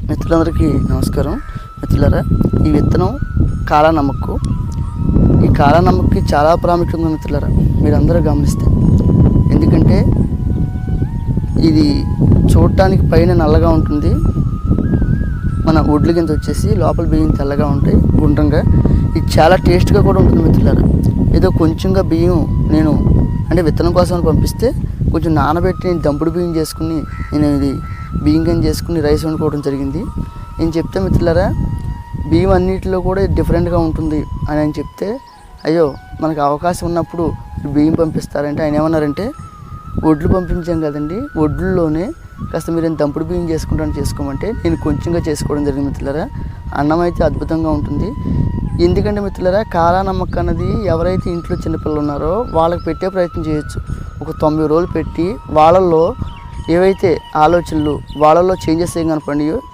మిత్రులందరికీ నమస్కారం. మిత్రులారా, ఈ విత్తనం కాలా నమ్మక్కు. ఈ కాలా నమ్మక్కి చాలా ప్రాముఖ్యత ఉంది మిత్రులారా, మీరందరూ గమనిస్తే. ఎందుకంటే ఇది చూడటానికి పైన నల్లగా ఉంటుంది, మన ఒడ్లు కింద వచ్చేసి లోపల బియ్యం తెల్లగా ఉంటాయి గుండ్రంగా. ఇది చాలా టేస్ట్గా కూడా ఉంటుంది మిత్రులారా. ఏదో కొంచెంగా బియ్యం నేను అంటే విత్తనం కోసం పంపిస్తే కొంచెం నానబెట్టి నేను దంపుడు బియ్యం చేసుకుని నేను ఇది బియ్యం కింద చేసుకుని రైస్ వండుకోవడం జరిగింది. నేను చెప్తే మిత్రులారా, బియ్యం అన్నిటిలో కూడా డిఫరెంట్గా ఉంటుంది అని ఆయన చెప్తే, అయ్యో మనకు అవకాశం ఉన్నప్పుడు బియ్యం పంపిస్తారంటే ఆయన ఏమన్నారంటే, వడ్లు పంపించాం కదండి, వడ్లలోనే కాస్త మీరు దంపుడు బియ్యం చేసుకోమంటే నేను కొంచెంగా చేసుకోవడం జరిగింది మిత్రులారా. అన్నం అయితే అద్భుతంగా ఉంటుంది. ఎందుకంటే మిత్రులారా, కాలా నమ్మకం అన్నది ఎవరైతే ఇంట్లో చిన్నపిల్లలు ఉన్నారో వాళ్ళకి పెట్టే ప్రయత్నం చేయొచ్చు. ఒక 90 రోజులు పెట్టి వాళ్ళల్లో ఏవైతే ఆలోచనలు వాళ్ళల్లో చేంజెస్ ఏం కనపడినాయో